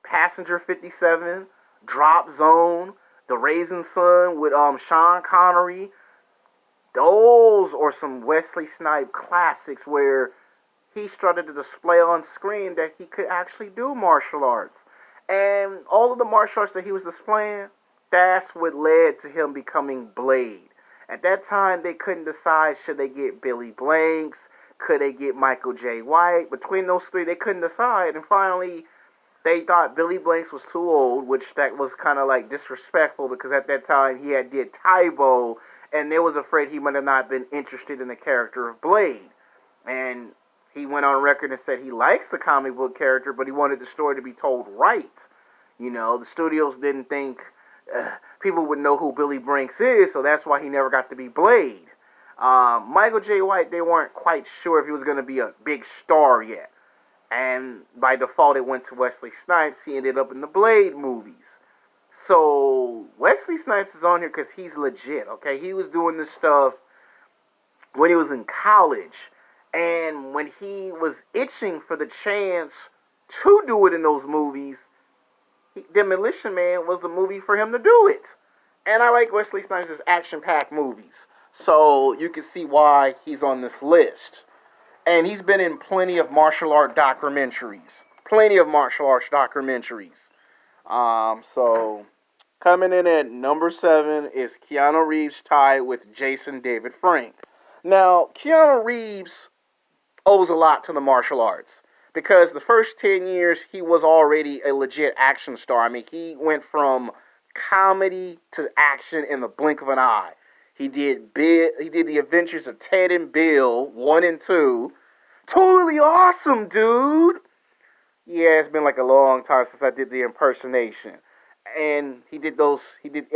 Passenger 57, Drop Zone, The Raisin Sun with Sean Connery. Those are some Wesley Snipes classics where he started to display on screen that he could actually do martial arts. And all of the martial arts that he was displaying, that's what led to him becoming Blade. At that time, they couldn't decide should they get Billy Blanks, could they get Michael J. White. Between those three, they couldn't decide. And finally, they thought Billy Blanks was too old, which that was kind of like disrespectful because at that time he had did Tybo, and they was afraid he might have not been interested in the character of Blade. And he went on record and said he likes the comic book character, but he wanted the story to be told right. You know, the studios didn't think people would know who Billy Blanks is, so that's why he never got to be Blade. Michael J. White, they weren't quite sure if he was going to be a big star yet. And by default, it went to Wesley Snipes. He ended up in the Blade movies. So Wesley Snipes is on here because he's legit, okay? He was doing this stuff when he was in college. And when he was itching for the chance to do it in those movies, Demolition Man was the movie for him to do it. And I like Wesley Snipes' action-packed movies. So you can see why he's on this list. And he's been in plenty of martial art documentaries. So coming in at number 7 is Keanu Reeves tied with Jason David Frank. Now, Keanu Reeves owes a lot to the martial arts because the first 10 years he was already a legit action star. I mean, he went from comedy to action in the blink of an eye. He did The Adventures of Ted and Bill 1 and 2. Totally awesome, dude. Yeah, it's been like a long time since I did the impersonation. And he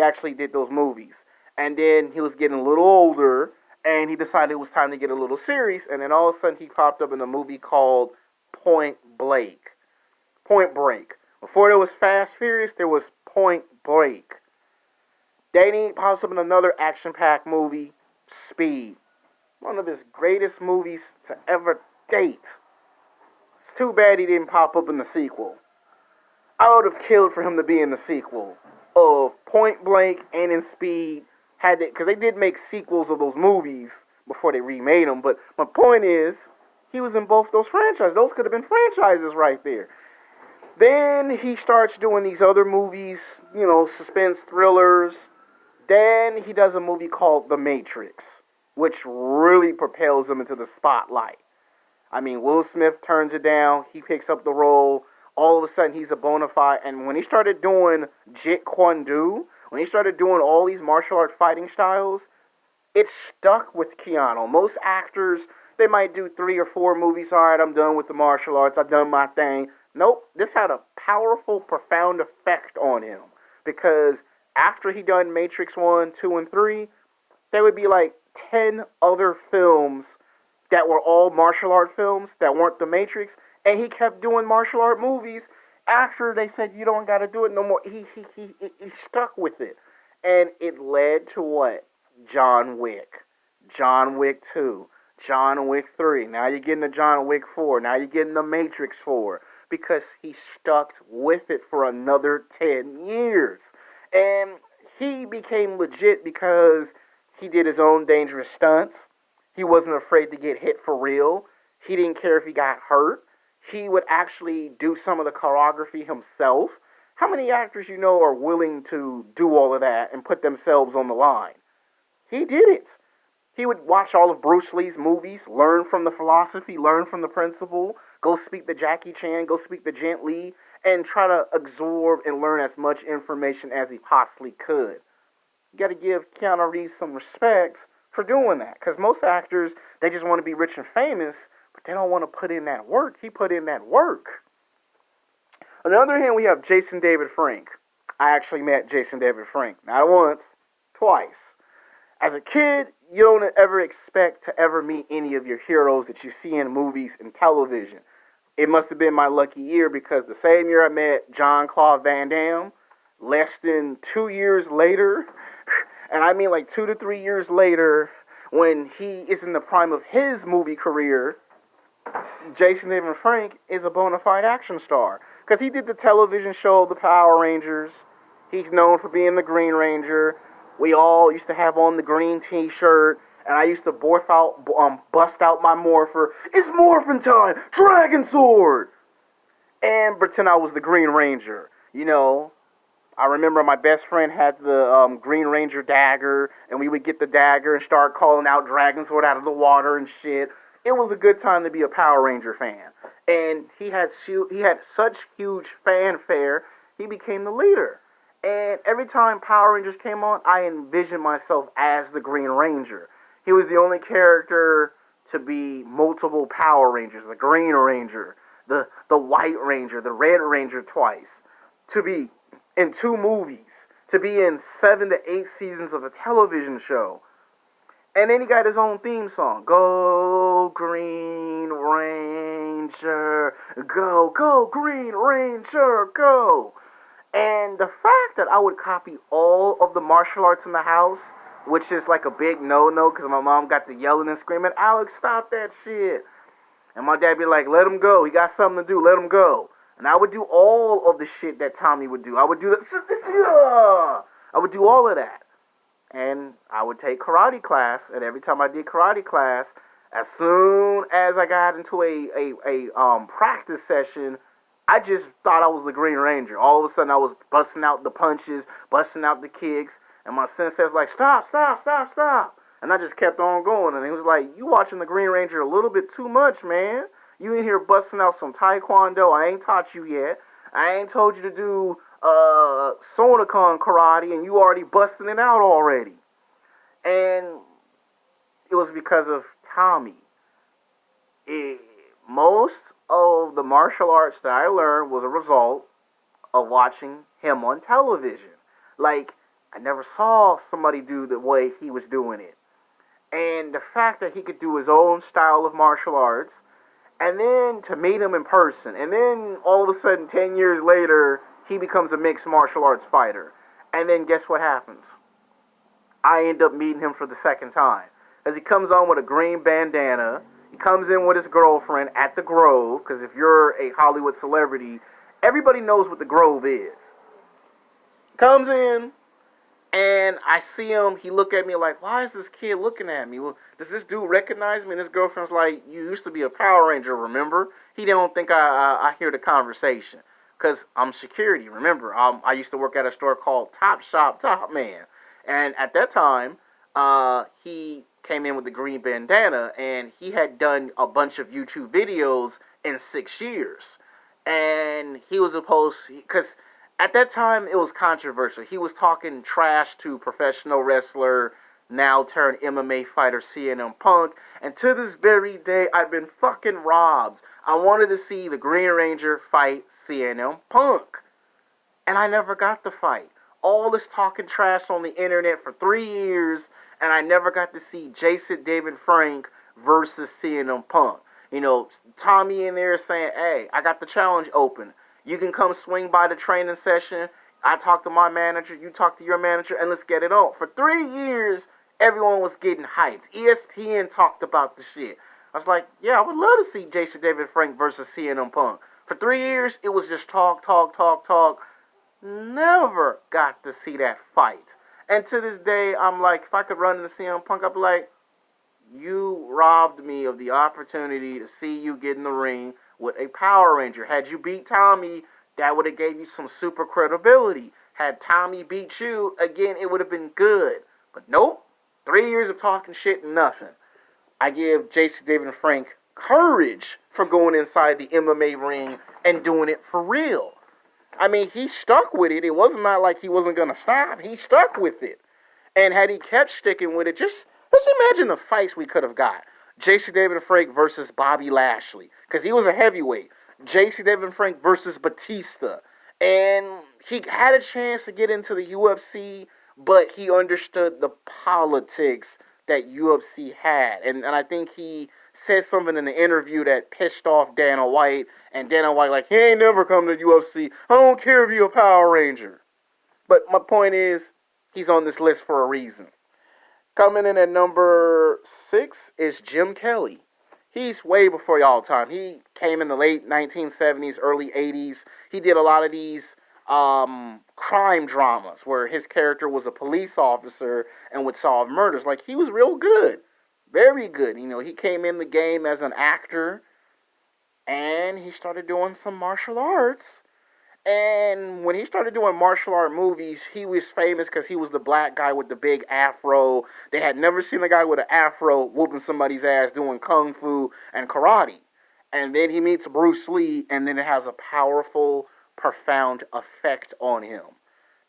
actually did those movies. And then he was getting a little older, and he decided it was time to get a little serious, and then all of a sudden he popped up in a movie called Point Break. Before there was Fast Furious, there was Point Break. Then he pops up in another action-packed movie, Speed. One of his greatest movies to ever date. It's too bad he didn't pop up in the sequel. I would have killed for him to be in the sequel of Point Blank and in Speed. Because they did make sequels of those movies before they remade them. But my point is, he was in both those franchises. Those could have been franchises right there. Then he starts doing these other movies, suspense thrillers. Then he does a movie called The Matrix, which really propels him into the spotlight. I mean, Will Smith turns it down. He picks up the role. All of a sudden, he's a bona fide. And when he started doing Jeet Kune Do, when he started doing all these martial art fighting styles, it stuck with Keanu. Most actors, they might do 3 or 4 movies. All right, I'm done with the martial arts. I've done my thing. Nope, this had a powerful, profound effect on him. Because after he done Matrix 1, 2, and 3, there would be like 10 other films that were all martial art films that weren't The Matrix. And he kept doing martial art movies after they said, you don't got to do it no more. He stuck with it. And it led to what? John Wick. John Wick 2. John Wick 3. Now you're getting the John Wick 4. Now you're getting the Matrix 4. Because he stuck with it for another 10 years. And he became legit because he did his own dangerous stunts. He wasn't afraid to get hit for real. He didn't care if he got hurt. He would actually do some of the choreography himself. How many actors you know are willing to do all of that and put themselves on the line? He did it. He would watch all of Bruce Lee's movies, learn from the philosophy, learn from the principle, go speak to Jackie Chan, go speak to Jet Li, and try to absorb and learn as much information as he possibly could. You got to give Keanu Reeves some respect for doing that. Because most actors, they just want to be rich and famous, but they don't want to put in that work. He put in that work. On the other hand, we have Jason David Frank. I actually met Jason David Frank. Not once, twice. As a kid, you don't ever expect to ever meet any of your heroes that you see in movies and television. It must have been my lucky year because the same year I met Jean-Claude Van Damme, less than 2 years later, and I mean like 2 to 3 years later, when he is in the prime of his movie career, Jason David Frank is a bona fide action star. Because he did the television show The Power Rangers. He's known for being the Green Ranger. We all used to have on the green T-shirt, and I used to bust out my morpher. It's morphin' time, Dragon Sword, and pretend I was the Green Ranger. I remember my best friend had the Green Ranger dagger, and we would get the dagger and start calling out Dragon Sword out of the water and shit. It was a good time to be a Power Ranger fan, and he had such huge fanfare. He became the leader, and every time Power Rangers came on, I envisioned myself as the Green Ranger. He was the only character to be multiple Power Rangers: the Green Ranger, the White Ranger, the Red Ranger twice, to be in 2 movies, to be in 7 to 8 seasons of a television show. And then he got his own theme song. Go Green Ranger, go Green Ranger, go. And the fact that I would copy all of the martial arts in the house, which is like a big no-no because my mom got to yelling and screaming, Alex, stop that shit. And my dad be like, let him go. He got something to do. Let him go. And I would do all of the shit that Tommy would do. I would do that. I would do all of that. And I would take karate class. And every time I did karate class, as soon as I got into a practice session, I just thought I was the Green Ranger. All of a sudden, I was busting out the punches, busting out the kicks. And my sensei was like, stop, stop, stop, stop. And I just kept on going. And he was like, you watching the Green Ranger a little bit too much, man. You in here busting out some taekwondo. I ain't taught you yet. I ain't told you to do Sonokan karate, and you already busting it out already. And it was because of Tommy. Most of the martial arts that I learned was a result of watching him on television. Like, I never saw somebody do the way he was doing it. And the fact that he could do his own style of martial arts, and then to meet him in person, and then all of a sudden 10 years later he becomes a mixed martial arts fighter. And then guess what happens? I end up meeting him for the second time, as he comes on with a green bandana. He comes in with his girlfriend at the Grove, because if you're a Hollywood celebrity, everybody knows what the Grove is. Comes in, and I see him, he look at me like, why is this kid looking at me? Well, does this dude recognize me? And his girlfriend's like, you used to be a Power Ranger, remember? He don't think I hear the conversation. Because I'm security, remember? I used to work at a store called Top Shop Top Man. And at that time, he came in with the green bandana, and he had done a bunch of YouTube videos in 6 years. And he was supposed, because at that time, it was controversial. He was talking trash to professional wrestler, now turned MMA fighter CM Punk. And to this very day, I've been fucking robbed. I wanted to see the Green Ranger fight CM Punk. And I never got the fight. All this talking trash on the internet for 3 years, and I never got to see Jason David Frank versus CM Punk. Tommy in there saying, hey, I got the challenge open. You can come swing by the training session. I talk to my manager, you talk to your manager, and let's get it on. For 3 years, everyone was getting hyped. ESPN talked about the shit. I was like, yeah, I would love to see Jason David Frank versus CM Punk. For 3 years, it was just talk, talk, talk, talk. Never got to see that fight. And to this day, I'm like, if I could run into CM Punk, I'd be like, you robbed me of the opportunity to see you get in the ring with a Power Ranger. Had you beat Tommy, that would have gave you some super credibility. Had Tommy beat you, again, it would have been good. But nope, 3 years of talking shit, nothing. I give Jason David Frank courage for going inside the MMA ring and doing it for real. I mean, he stuck with it. It wasn't not like he wasn't going to stop. He stuck with it. And had he kept sticking with it, just let's imagine the fights we could have got. Jason David Frank versus Bobby Lashley, because he was a heavyweight. Jason David Frank versus Batista. And he had a chance to get into the UFC, but he understood the politics that UFC had. And I think he said something in the interview that pissed off Dana White. And Dana White like, he ain't never come to UFC. I don't care if you're a Power Ranger. But my point is, he's on this list for a reason. Coming in at number 6 is Jim Kelly. He's way before y'all time. He came in the late 1970s, early 80s. He did a lot of these crime dramas where his character was a police officer and would solve murders. Like, he was real good. Very good. He came in the game as an actor and he started doing some martial arts. And when he started doing martial art movies, he was famous because he was the black guy with the big afro. They had never seen a guy with an afro whooping somebody's ass doing kung fu and karate. And then he meets Bruce Lee, and then it has a powerful, profound effect on him.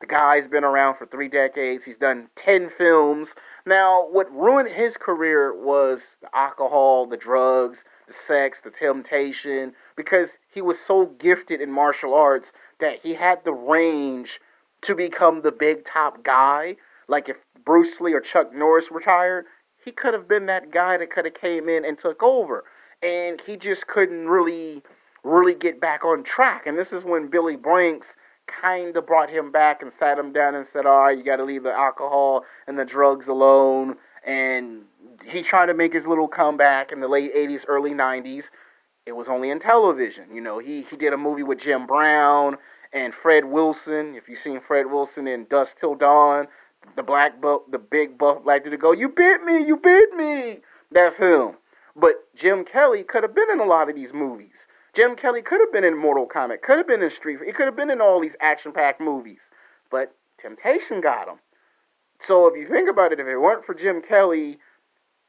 The guy's been around for 3 decades. He's done 10 films. Now, what ruined his career was the alcohol, the drugs, the sex, the temptation, because he was so gifted in martial arts that he had the range to become the big top guy. Like if Bruce Lee or Chuck Norris retired, he could have been that guy that could have came in and took over. And he just couldn't really get back on track. And this is when Billy Blanks kind of brought him back and sat him down and said, all right, you got to leave the alcohol and the drugs alone. And he tried to make his little comeback in the late 80s, early 90s. It was only in television. He did a movie with Jim Brown and Fred Wilson. If you've seen Fred Wilson in Dusk Till Dawn, the big buff black dude go, you bit me, you bit me. That's him. But Jim Kelly could have been in a lot of these movies. Jim Kelly could have been in Mortal Kombat, could have been in Street Fighter, he could have been in all these action-packed movies. But temptation got him. So if you think about it, if it weren't for Jim Kelly,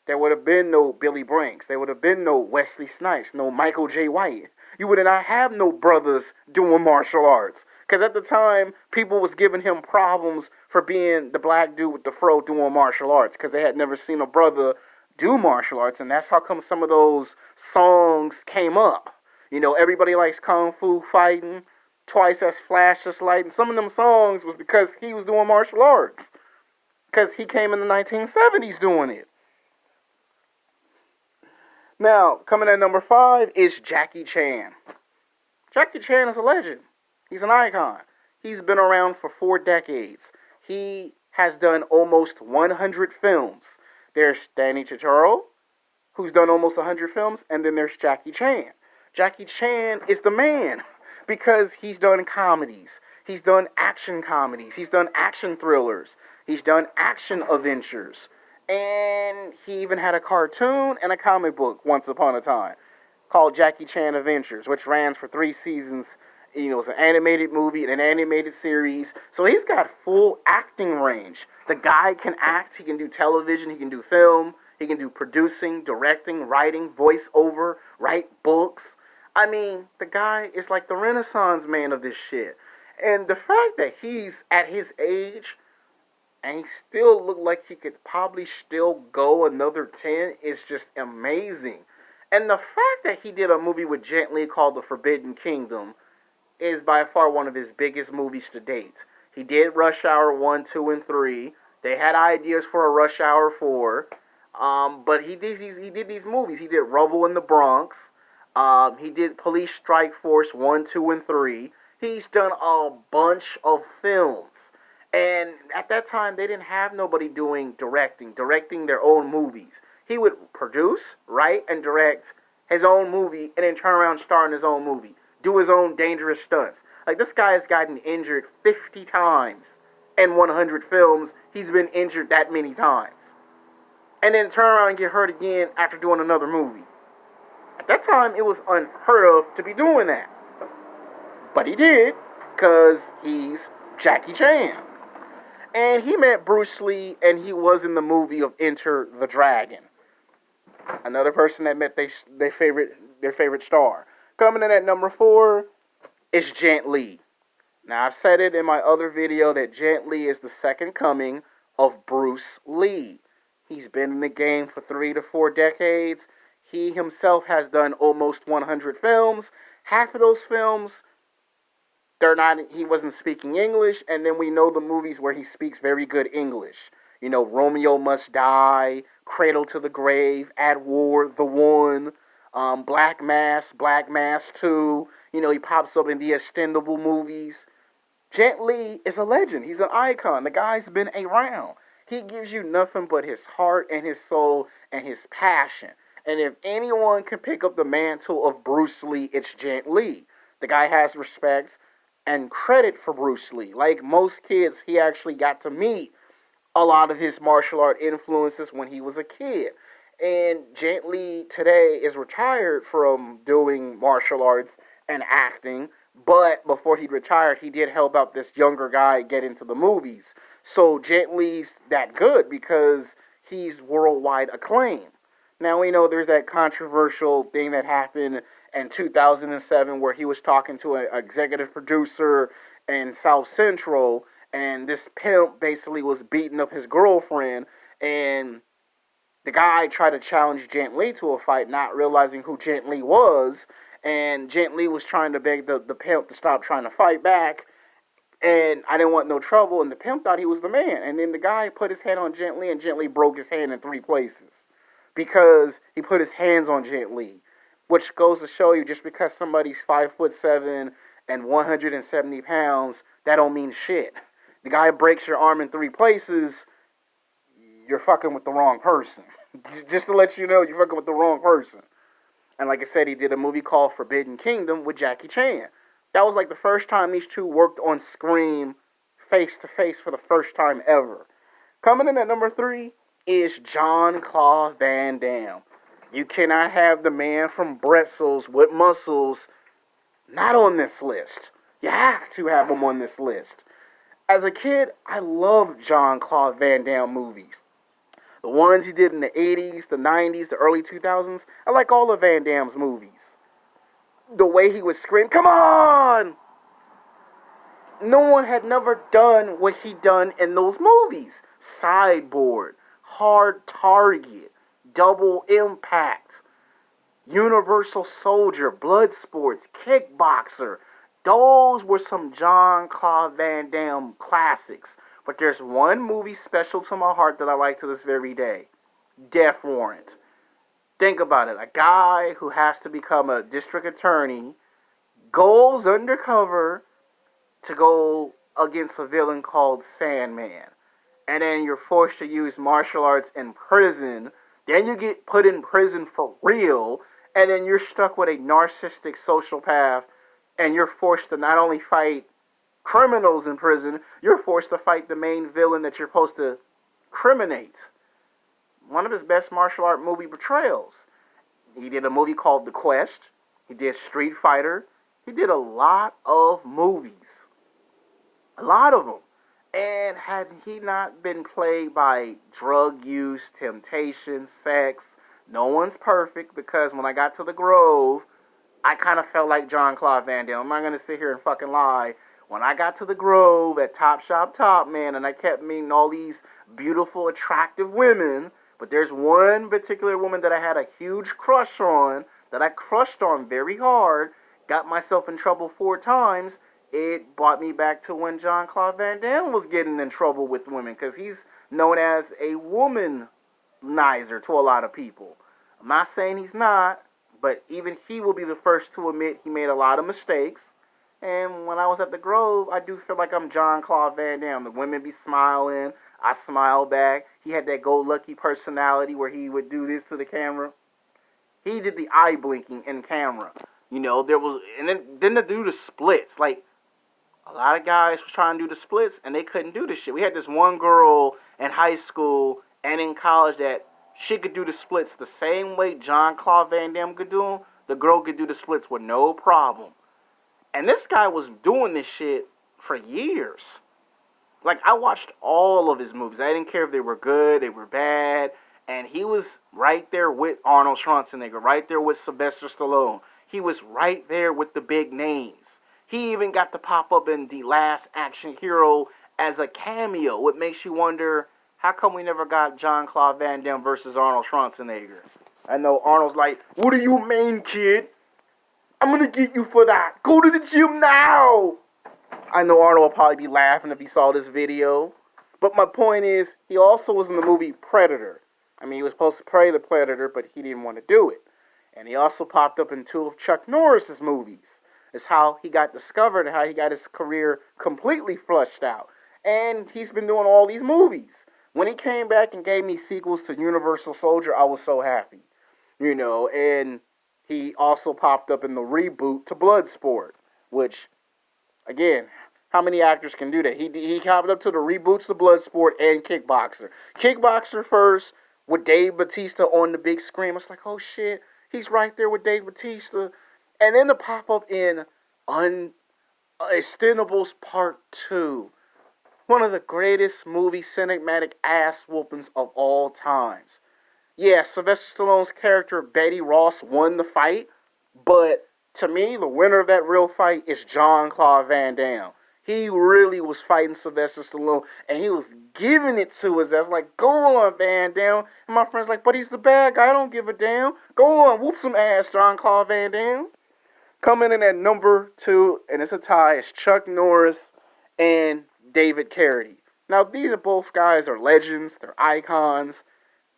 there would have been no Billy Brinks. There would have been no Wesley Snipes, no Michael J. White. You would not have no brothers doing martial arts. Because at the time, people was giving him problems for being the black dude with the fro doing martial arts. Because they had never seen a brother do martial arts. And that's how come some of those songs came up. Everybody likes Kung Fu fighting, twice as flash as light. And some of them songs was because he was doing martial arts. Because he came in the 1970s doing it. Now, coming at number 5 is Jackie Chan. Jackie Chan is a legend. He's an icon. He's been around for 4 decades. He has done almost 100 films. There's Danny Turturro, who's done almost 100 films, and then there's Jackie Chan. Jackie Chan is the man because he's done comedies. He's done action comedies. He's done action thrillers. He's done action adventures. And he even had a cartoon and a comic book once upon a time called Jackie Chan Adventures, which ran for 3 seasons. It was an animated movie and an animated series. So he's got full acting range. The guy can act. He can do television. He can do film. He can do producing, directing, writing, voiceover, write books. I mean, the guy is like the Renaissance man of this shit. And the fact that he's at his age and he still looked like he could probably still go another 10 is just amazing. And the fact that he did a movie with Jet Li called The Forbidden Kingdom is by far one of his biggest movies to date. He did Rush Hour 1, 2, and 3. They had ideas for a Rush Hour 4. But he did these movies. He did Rubble in the Bronx. He did Police Strike Force 1, 2, and 3. He's done a bunch of films. And at that time, they didn't have nobody directing their own movies. He would produce, write, and direct his own movie, and then turn around and star in his own movie. Do his own dangerous stunts. Like, this guy has gotten injured 50 times in 100 films. He's been injured that many times. And then turn around and get hurt again after doing another movie. At that time, it was unheard of to be doing that. But he did, because he's Jackie Chan. And he met Bruce Lee, and he was in the movie of Enter the Dragon. Another person that met their favorite star. Coming in at number 4 is Jet Li. Now, I've said it in my other video that Jet Li is the second coming of Bruce Lee. He's been in the game for 3 to 4 decades. He himself has done almost 100 films. Half of those films, he wasn't speaking English, and then we know the movies where he speaks very good English. Romeo Must Die, Cradle to the Grave, At War, The One, Black Mass 2. He pops up in the Extendable movies. Jet Li is a legend. He's an icon. The guy's been around. He gives you nothing but his heart and his soul and his passion. And if anyone can pick up the mantle of Bruce Lee, it's Jet Li. The guy has respect and credit for Bruce Lee. Like most kids, he actually got to meet a lot of his martial art influences when he was a kid. And Jet Li today is retired from doing martial arts and acting, but before he retired, he did help out this younger guy get into the movies. So Jet Li's that good because he's worldwide acclaimed. Now we know there's that controversial thing that happened in 2007 where he was talking to an executive producer in South Central, and this pimp basically was beating up his girlfriend, and the guy tried to challenge Jet Li to a fight, not realizing who Jet Li was, and Jet Li was trying to beg the pimp to stop trying to fight back, and I didn't want no trouble, and the pimp thought he was the man, and then the guy put his hand on Jet Li, and Jet Li broke his hand in three places because he put his hands on Jet Li, which goes to show you just because somebody's 5'7" and 170 pounds, that don't mean shit. The guy breaks your arm in three places, you're fucking with the wrong person. Just to let you know, you're fucking with the wrong person. And like I said, he did a movie called Forbidden Kingdom with Jackie Chan. That was like the first time these two worked on screen face to face for the first time ever. Coming in at number 3 is Jean-Claude Van Damme. You cannot have the man from Bretzels with muscles not on this list. You have to have him on this list. As a kid, I loved Jean-Claude Van Damme movies. The ones he did in the 80s, the 90s, the early 2000s. I like all of Van Damme's movies. The way he would scream, "Come on!" No one had never done what he done in those movies. Sideboard, Hard Target, Double Impact, Universal Soldier, Bloodsports, Kickboxer. Those were some Jean-Claude Van Damme classics. But there's one movie special to my heart that I like to this very day. Death Warrant. Think about it. A guy who has to become a district attorney goes undercover to go against a villain called Sandman. And then you're forced to use martial arts in prison. Then you get put in prison for real. And then you're stuck with a narcissistic sociopath. And you're forced to not only fight criminals in prison, you're forced to fight the main villain that you're supposed to criminate. One of his best martial art movie portrayals. He did a movie called The Quest. He did Street Fighter. He did a lot of movies. A lot of them. And had he not been plagued by drug use, temptation, sex, no one's perfect, because when I got to the Grove, I kind of felt like Jean-Claude Van Damme. I'm not going to sit here and fucking lie. When I got to the Grove at Top Shop Top, man, and I kept meeting all these beautiful, attractive women, but there's one particular woman that I had a huge crush on, that I crushed on very hard, got myself in trouble 4 times. It brought me back to when Jean-Claude Van Damme was getting in trouble with women, because he's known as a womanizer to a lot of people. I'm not saying he's not, but even he will be the first to admit he made a lot of mistakes. And when I was at the Grove, I do feel like I'm Jean-Claude Van Damme. The women be smiling. I smile back. He had that go-lucky personality where he would do this to the camera. He did the eye blinking in camera. You know, there was... And then to do the splits. Like, a lot of guys was trying to do the splits, and they couldn't do this shit. We had this one girl in high school and in college that she could do the splits the same way Jean-Claude Van Damme could do them. The girl could do the splits with no problem. And this guy was doing this shit for years. Like, I watched all of his movies. I didn't care if they were good, they were bad. And he was right there with Arnold Schwarzenegger, right there with Sylvester Stallone. He was right there with the big names. He even got to pop up in The Last Action Hero as a cameo. What makes you wonder, how come we never got Jean-Claude Van Damme versus Arnold Schwarzenegger? I know Arnold's like, "What do you mean, kid? I'm gonna get you for that. Go to the gym now." I know Arnold will probably be laughing if he saw this video. But my point is, he also was in the movie Predator. I mean, he was supposed to play the Predator, but he didn't want to do it. And he also popped up in 2 of Chuck Norris's movies. It's how he got discovered and how he got his career completely flushed out. And he's been doing all these movies. When he came back and gave me sequels to Universal Soldier, I was so happy. And he also popped up in the reboot to Bloodsport, which, again, how many actors can do that? He popped up to the reboots to Bloodsport and Kickboxer. Kickboxer first with Dave Bautista on the big screen. I was like, oh shit, he's right there with Dave Bautista. And then to pop up in Extendables Part 2. One of the greatest movie cinematic ass whoopings of all times. Yeah, Sylvester Stallone's character Betty Ross won the fight, but to me, the winner of that real fight is Jean-Claude Van Damme. He really was fighting Sylvester Stallone, and he was giving it to his ass. Like, go on, Van Damme. And my friend's like, but he's the bad guy. I don't give a damn. Go on, whoop some ass, Jean-Claude Van Damme. Coming in at number 2, and it's a tie, is Chuck Norris and David Carradine. Now, these are both guys are legends. They're icons.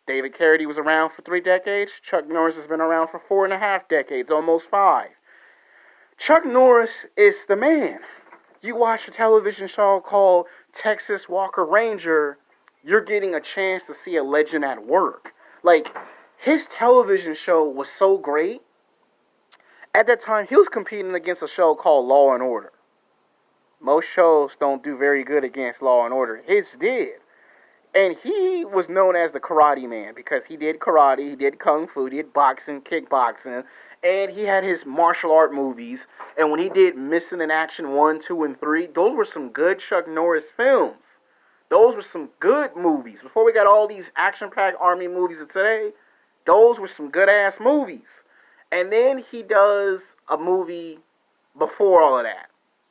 David Carradine was around for 3 decades. Chuck Norris has been around for 4.5 decades, almost 5. Chuck Norris is the man. You watch a television show called Texas Walker Ranger, you're getting a chance to see a legend at work. Like, his television show was so great. At that time, he was competing against a show called Law and Order. Most shows don't do very good against Law and Order. His did. And he was known as the Karate Man because he did karate, he did kung fu, he did boxing, kickboxing, and he had his martial art movies. And when he did Missing in Action 1, 2, and 3, those were some good Chuck Norris films. Those were some good movies. Before we got all these action-packed army movies of today, those were some good-ass movies. And then he does a movie before all of that.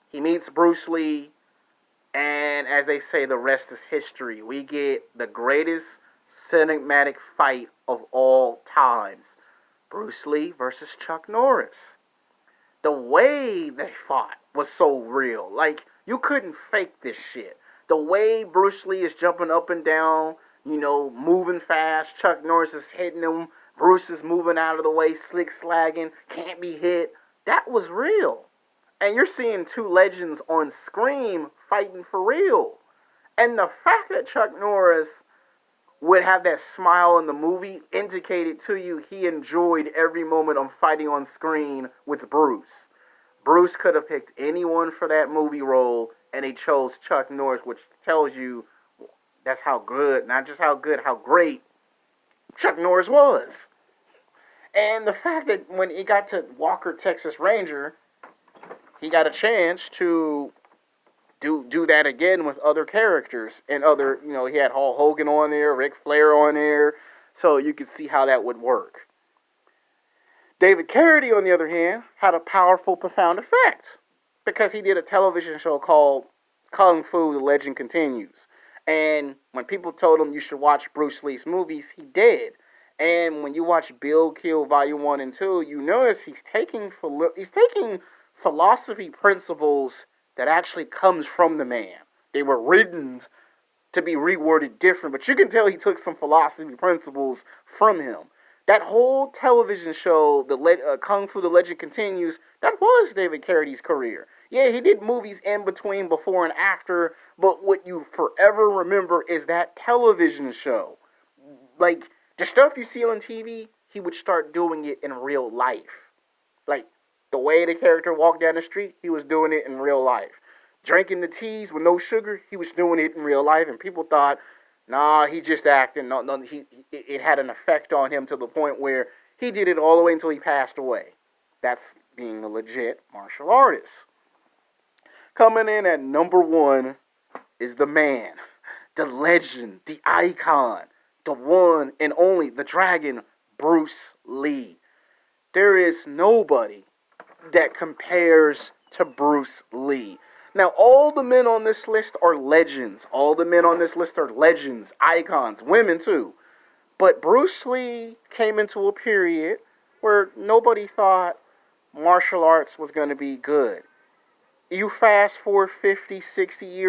He meets Bruce Lee, and as they say, the rest is history. We get the greatest cinematic fight of all times. Bruce Lee versus Chuck Norris. The way they fought was so real. Like, you couldn't fake this shit. The way Bruce Lee is jumping up and down, moving fast. Chuck Norris is hitting him. Bruce is moving out of the way, slick slagging, can't be hit. That was real. And you're seeing 2 legends on screen fighting for real. And the fact that Chuck Norris would have that smile in the movie indicated to you he enjoyed every moment of fighting on screen with Bruce. Bruce could have picked anyone for that movie role, and he chose Chuck Norris, which tells you that's how good, not just how good, how great Chuck Norris was. And the fact that when he got to Walker, Texas Ranger, he got a chance to do that again with other characters and other, he had Hulk Hogan on there, Ric Flair on there, so you could see how that would work. David Carradine, on the other hand, had a powerful, profound effect because he did a television show called Kung Fu: The Legend Continues. And when people told him you should watch Bruce Lee's movies, he did. And when you watch Bill Kill Volume 1 and 2, you notice he's taking philosophy principles that actually comes from the man. They were written to be reworded different, but you can tell he took some philosophy principles from him. That whole television show, Kung Fu: The Legend Continues, that was David Carradine's career. Yeah, he did movies in between, before and after, but what you forever remember is that television show. Like, the stuff you see on TV, he would start doing it in real life. Like, the way the character walked down the street, he was doing it in real life. Drinking the teas with no sugar, he was doing it in real life, and people thought, nah, he just acting. No, it had an effect on him to the point where he did it all the way until he passed away. That's being a legit martial artist. Coming in at number 1 is the man, the legend, the icon, the one and only, the dragon, Bruce Lee. There is nobody that compares to Bruce Lee. Now, all the men on this list are legends. All the men on this list are legends, icons, women too. But Bruce Lee came into a period where nobody thought martial arts was going to be good. You fast forward 50, 60 years